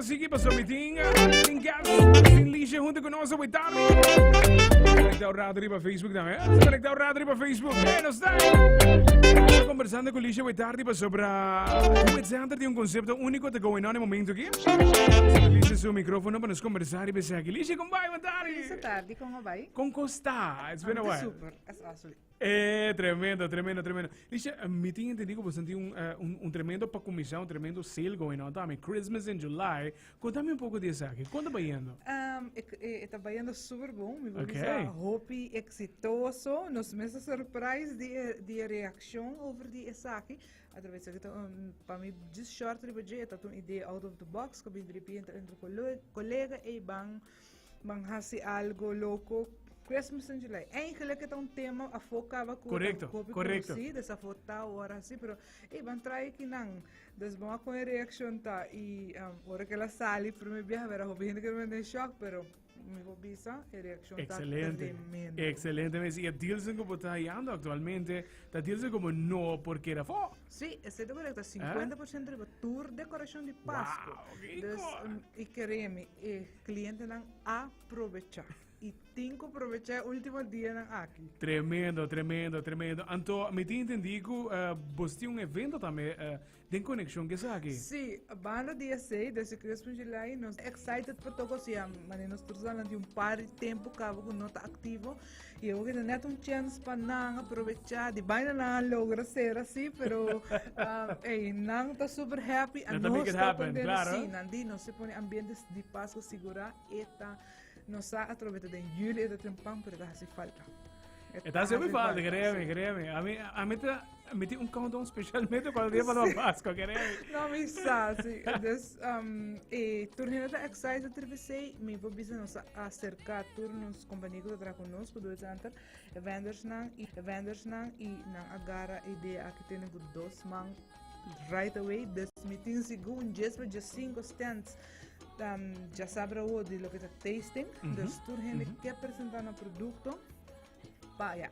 para seguir para sua meeting. Tem gas, tem lixa junto conosco, vai tarde. Conectar o rádio para Facebook também. Conectar o rádio para Facebook. Não está. Estou conversando com Lixa vai tarde sobre o Center de conceito único que está going on no momento aqui. Lixa seu microfone para nos conversar e pensar aqui. Lixa, como vai, boa tarde? Boa tarde, como vai? Como está? It's been a while. Super, actually. Tremendo. Lixa, meeting entendi que você tem tremendo para comissão, tremendo sale going on também. Christmas in July. Conta-me pouco disso aqui. Conta baiano. Está baiano super bom. Me vou Okay. hope exitoso. Nos mesmos surprise de reação over die aqui. Através de para mim just short de budget, uma ideia out of the box que de repente entre colega e bang hasi algo louco. Christmas in July. Eigenlijk é tema a focava com correcto. Sim, dessa foto hora assim, pero van try que não. Das bom com a reação tá e hora que ela sale para me ver a hobby que me deu choque, pero me vou bisa a reação tá tremenda. Excelente, mas e a Dilson como está ayando actualmente, está Dilson como no porque era fo. Sim, é correto, 50% do tour decoração de Páscoa. E queremos cliente não aproveitar. E tem que aproveitar o último dia aqui. Tremendo. Então, me entendi que você tem evento também de conexão que está aqui. Sim, banda dia 6, desse Christmas July, nós excited para todos os mas nós estamos de par de tempo que não está ativo. E eu quero net chance para não aproveitar, de bem não logra ser assim, pero não está super happy. Não make it happen, claro. Sim, não se põe ambientes de Páscoa segurar e nos ha aproveitado em julho e tem pão para dar falta. Está sempre falta, créeme. A mim tem countdown especialmente quando dia para a Páscoa, créeme. Não me sabe. E turno da excited tervisei, me vou bisa nos acercar turnos companhia que está conosco do center, vendors não e não agora ideia aqui tem dois man right away, des meeting segundo just 5 stands. Já sabe o de lo que está tasting, dus tur gente que apresentar no produto, paia,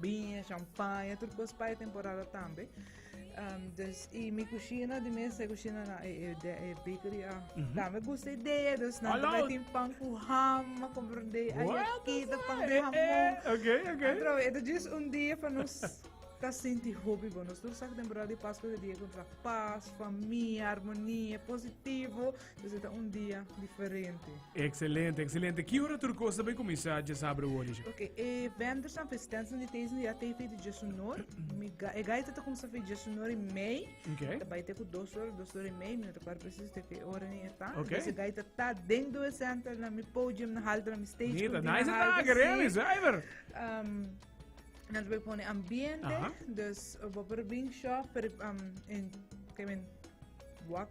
vinho, champanhe, tur coisa paia temporada também. Dus e minha cozinha de mesa, a cozinha na bakery, também gostei ideia, dus não também tem pão com ham, compreender, aí aqui da pão de ham. Ok. Então, é just dia para nós tá sentindo hobby bom. Nós todos sabemos temporada de Páscoa é dia contra paz, família, harmonia, positivo. Então é dia diferente. Excelente. Que hora tu gosta bem começar a saber o hoje? Ok, vendors são festantes de tese já tem feito de sonor. E gaita tá começando a fazer de sonor em May. Ok. Vai ter com 2 horas e meia, minuto para preciso ter que hora nem tá. Ok. Esse gaita tá dentro do center na mi podium na hall na mi stage. Nita, nice tá, queremos, Iver. Nós vamos pôr ambiente, dus vou para bem shop,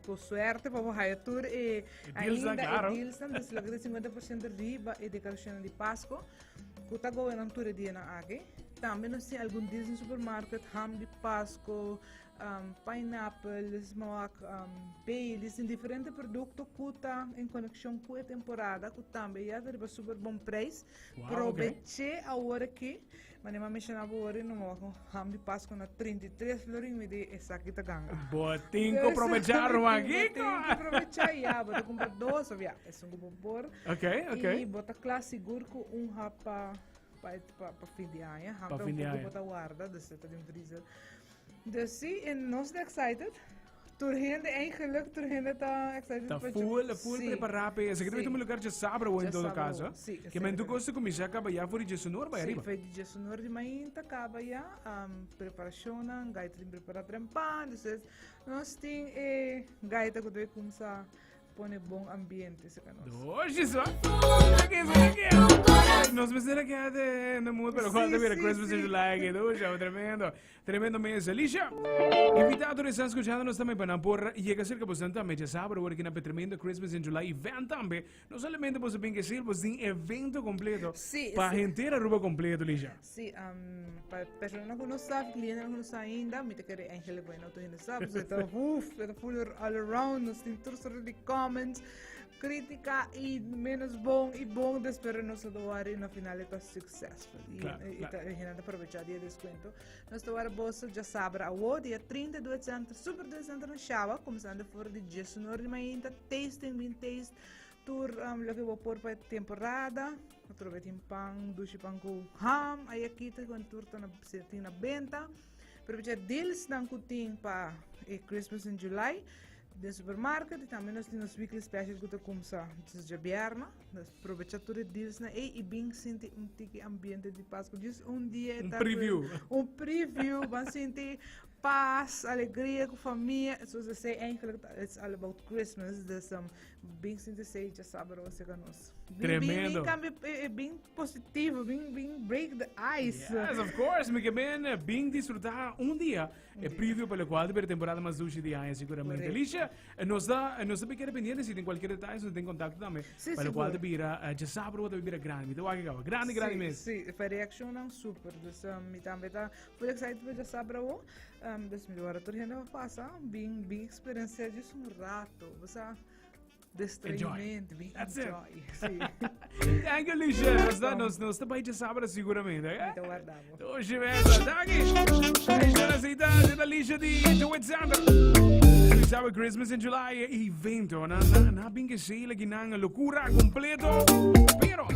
por suerte, vamos a tour e ainda Dilson, dus logo de 50% riba e decoração de Páscoa, que está going on tour dia na aqui. Também nós temos algum Disney supermarket, ham de Páscoa, pineapple, smoke, Baileys, em diferentes produtos que está em conexão com a temporada, que também já tem super bom preço. Aproveite a hora que mas eu mencionava agora no ham de Páscoa na 33 florinhos me de essa aqui tá ganha. Botinho que aproveitaram aqui. Aproveitar já, bota comprar 2, é um bom por. Ok. E bota classe seguro com rapa para fim de ano, ham para botar guarda, desse tá de freezer. Dus zie, en nós está excited. Turgende eigenlijk, turgende está excited. Está full preparado. Esse aqui também tem um lugar de sabra ou em todo caso. Que men tu gosta começar a acabar for de sonor vai arriba. Sim, de sonor de manhã acaba já preparação, gaita de preparar trempan, dus nós tem gaita que deve começar pone bom ambiente esse canal. Hoje só. Nós pensamos que é no mundo, pero quando vira Christmas in July, que hoje é tremendo mês. Alicia, invitado a estar escuchando-nos também para por chega cerca bastante também já sabe agora que na tremendo Christmas in July event também. Não somente você bem que ser, você tem evento completo. Para inteira ruba completo, Alicia. Sim, para pessoas que não sabem, clientes que não sabem ainda, me te querem Angela Bueno, tu ainda sabe, está full all around, nos tem todos os comments. crítica e menos bom e bom después nós doar e no final é successful. Claro, claro. E a gente aproveitar dia de desconto. Nós doar bolsa já sabe o dia 30 de dezembro, super dezembro na chava, começando fora de dia sonoro de manhã, tasting, taste, tour, lo que vou pôr para temporada, aproveita em pão, duche pão com ham, aí aqui tem quando tour tá na venta, aproveitar deals não cutim para Christmas in July, de supermercado e também nós temos weekly specials que começam desde viernes, nós aproveitar tudo deals na e bem sentir tique ambiente de Páscoa, just dia preview, vamos sentir paz, alegria com família, so ze say eigenlijk it's all about Christmas, dus bem sentir sei já sabe você que nós. Tremendo. Bem positivo, bem break the ice. Yes, of course, me que bem disfrutar dia. É preview para o qual de temporada mais ducha de ano, seguramente. Alicia, nos dá pequena pendiente, se tem qualquer detalhe, se tem contato também. Para o qual de vira, já sabe o que vira grande, então vai grande mesmo. Sim, para reação não super, dus me também tá full excited para já sabe o, dus melhor tudo ainda vai passar, bem experiência de um rato, você distraimento, bem enjoy. Sim. Thank you, Alicia. Nós estamos já sabe seguramente. Então guardamos. Hoje mesmo, tá aqui. Já aceita a Alicia de Alexander. Sabe Christmas in July evento, na bem que sei que não loucura completo, pero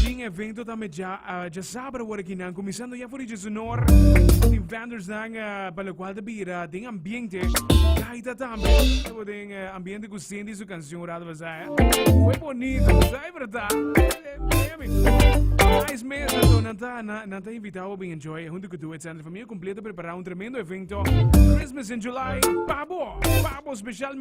tem evento também já sabe o que não começando já por isso sonor, tem vendors para o qual de bira, tem ambiente, gaita também, tem ambiente com sente sua canção rada vai ser, foi bonito, sai verdade, mais mesmo, não tá invitado bem enjoy, junto com o Alexander família completa preparar tremendo evento, Christmas in July, Pabo specialmente